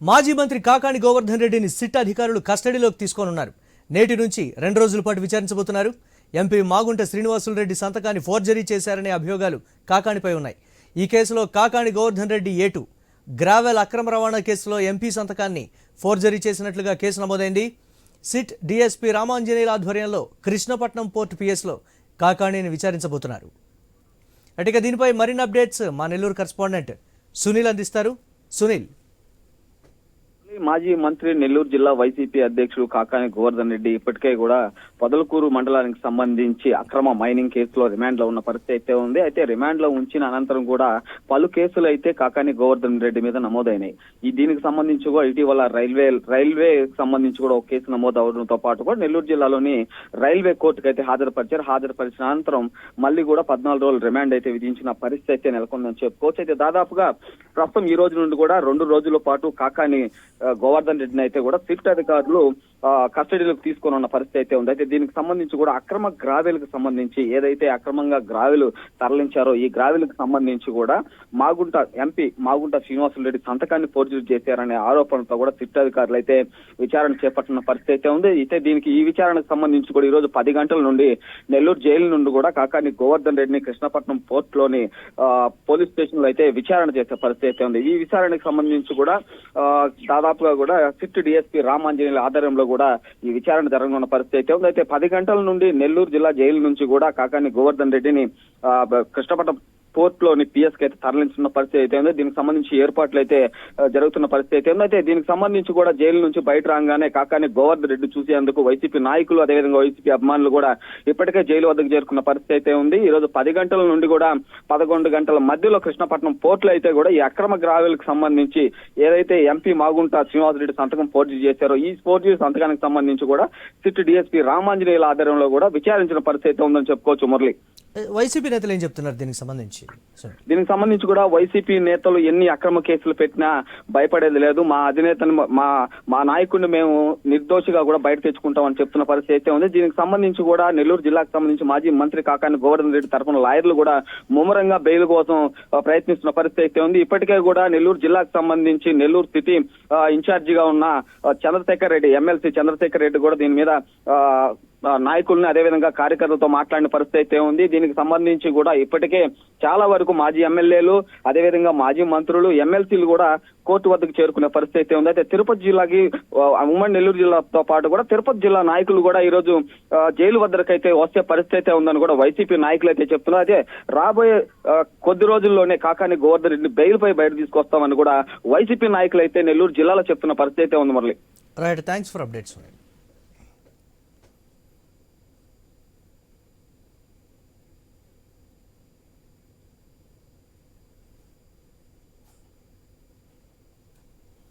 మాజీ మంత్రి కాకాని గోవర్ధన్ రెడ్డిని సిట్ అధికారులు కస్టడీలోకి తీసుకోనున్నారు. నేటి నుంచి 2 రోజుల పాటు విచారించబోతున్నారు. ఎంపీ మాగుంట శ్రీనివాసులు రెడ్డి సంతకాన్ని ఫోర్జరీ చేశారనే అభియోగాలు కాకానిపై ఉన్నాయి. ఈ కేసులో కాకాని గోవర్ధన్ రెడ్డి ఏటు గ్రావెల్ అక్రమ రవాణా కేసులో ఎంపీ సంతకాన్ని ఫోర్జరీ చేసినట్లుగా కేసు నమోదైంది. సిట్ డీఎస్పీ రామాంజనేయుల ఆధ్వర్యంలో కృష్ణపట్నం పోర్టు పిఎస్లో కాకాణిని విచారించబోతున్నారు. అటుగా దీనిపై మరిన్ని అప్డేట్స్ మా నెల్లూరు కరెస్పాండెంట్ సునీల్ అందిస్తారు. సునీల్, మాజీ మంత్రి నెల్లూరు జిల్లా వైసీపీ అధ్యక్షుడు కాకాని గోవర్ధన్ రెడ్డి ఇప్పటికే కూడా పొదలకూరు మండలానికి సంబంధించి అక్రమ మైనింగ్ కేసులో రిమాండ్ లో ఉన్న పరిస్థితి అయితే ఉంది. అయితే రిమాండ్ లో ఉంచిన అనంతరం కూడా పలు కేసులు అయితే కాకాని గోవర్ధన్ రెడ్డి మీద నమోదైనాయి. దీనికి సంబంధించి కూడా ఇటీవల రైల్వే సంబంధించి కూడా ఒక కేసు నమోదు అవడంతో పాటు కూడా నెల్లూరు జిల్లాలోని రైల్వే కోర్టుకు అయితే హాజరుపరిచిన అనంతరం మళ్ళీ కూడా 14 రోజులు రిమాండ్ అయితే విధించిన పరిస్థితి అయితే నెలకొందని చెప్పుకోవచ్చు. అయితే దాదాపుగా ప్రస్తుతం ఈ రోజు నుండి కూడా 2 రోజుల పాటు కాకాని గోవర్ధన్ రెడ్డిని అయితే కూడా సిట్ అధికారులు కస్టడీలోకి తీసుకొని ఉన్న పరిస్థితి అయితే ఉంది. అయితే దీనికి సంబంధించి కూడా అక్రమ గ్రావెల్ కు సంబంధించి ఏదైతే అక్రమంగా గ్రావెల్ తరలించారో ఈ గ్రావెల్ కు సంబంధించి కూడా ఎంపీ మాగుంట శ్రీనివాసులు రెడ్డి సంతకాన్ని ఫోర్జరీ చేశారనే ఆరోపణతో కూడా సిట్ అధికారులు అయితే విచారణ చేపట్టిన పరిస్థితి అయితే ఉంది. అయితే దీనికి ఈ విచారణకు సంబంధించి కూడా ఈ రోజు 10 గంటల నుండి నెల్లూరు జైలు నుండి కూడా కాకాని గోవర్ధన్ రెడ్డిని కృష్ణపట్నం పోర్ట్ లోని పోలీస్ స్టేషన్ లో అయితే విచారణ చేసే పరిస్థితి అయితే ఉంది. ఈ విచారణకు సంబంధించి కూడా దాదాపుగా కూడా సిట్ డిఎస్పీ రామాంజనేయుల ఆధ్వర్యంలో కూడా ఈ విచారణ జరగనున్న పరిస్థితి అయితే ఉంది. అయితే 10 గంటల నుండి నెల్లూరు జిల్లా జైలు నుంచి కూడా కాకాని గోవర్ధన్ రెడ్డిని కృష్ణపట్నం పోర్ట్ లోని పిఎస్ కి అయితే తరలించిన పరిస్థితి అయితే ఉంది. దీనికి సంబంధించి ఏర్పాట్లు అయితే జరుగుతున్న పరిస్థితి అయితే ఉంది. అయితే దీనికి సంబంధించి కూడా జైలు నుంచి బయట రాగానే కాకాని గోవర్ధన్ రెడ్డి చూసేందుకు వైసీపీ నాయకులు అదేవిధంగా వైసీపీ అభిమానులు కూడా ఇప్పటికే జైలు వద్దకు చేరుకున్న పరిస్థితి అయితే ఉంది. ఈ రోజు 10 గంటల నుండి కూడా 11 గంటల మధ్యలో కృష్ణపట్నం పోర్ట్ లో అయితే కూడా ఈ అక్రమ గ్రావెల్ కి సంబంధించి ఏదైతే ఎంపీ మాగుంట శ్రీనివాసరెడ్డి సంతకం ఫోర్జరీ చేశారో ఈ ఫోర్జరీ సంతకానికి సంబంధించి కూడా సిట్ డిఎస్పీ రామాంజనేయుల ఆధ్వర్యంలో కూడా విచారించిన పరిస్థితి అయితే ఉందని చెప్పుకోవచ్చు. మురళి, వైసీపీ నేతలు ఏం చెప్తున్నారు దీనికి సంబంధించి కూడా వైసీపీ నేతలు ఎన్ని అక్రమ కేసులు పెట్టినా భయపడేది లేదు, మా అధినేతను మా నాయకుడిని మేము నిర్దోషిగా కూడా బయట తెచ్చుకుంటామని చెప్తున్న పరిస్థితి అయితే ఉంది. దీనికి సంబంధించి కూడా నెల్లూరు జిల్లాకు సంబంధించి మాజీ మంత్రి కాకాని గోవర్ధన్ రెడ్డి తరఫున లాయర్లు కూడా ముమ్మరంగా బెయిల్ కోసం ప్రయత్నిస్తున్న పరిస్థితి అయితే ఉంది. ఇప్పటికే కూడా నెల్లూరు జిల్లాకు సంబంధించి నెల్లూరు సిటీ ఇన్ఛార్జిగా ఉన్న చంద్రశేఖర్ రెడ్డి ఎమ్మెల్సీ చంద్రశేఖర్ రెడ్డి కూడా దీని మీద నాయకుల్ని అదేవిధంగా కార్యకర్తలతో మాట్లాడిన పరిస్థితి అయితే ఉంది. దీనికి సంబంధించి కూడా ఇప్పటికే చాలా వరకు మాజీ ఎమ్మెల్యేలు అదేవిధంగా మాజీ మంత్రులు ఎమ్మెల్సీలు కూడా కోర్టు వద్దకు చేరుకునే పరిస్థితి అయితే ఉంది. అయితే తిరుపతి జిల్లాకి ఉమ్మడి నెల్లూరు జిల్లాతో పాటు కూడా తిరుపతి జిల్లా నాయకులు కూడా ఈ రోజు జైలు వద్దకైతే వస్తే పరిస్థితి అయితే ఉందని కూడా వైసీపీ నాయకులు అయితే చెప్తున్నారు. అయితే రాబోయే కొద్ది రోజుల్లోనే కాకాని గోవర్ధన్ రెడ్డి బెయిల్ పై బయట తీసుకొస్తామని కూడా వైసీపీ నాయకులు అయితే నెల్లూరు జిల్లాలో చెప్తున్న పరిస్థితి అయితే ఉంది. Murali, right, thanks for updates.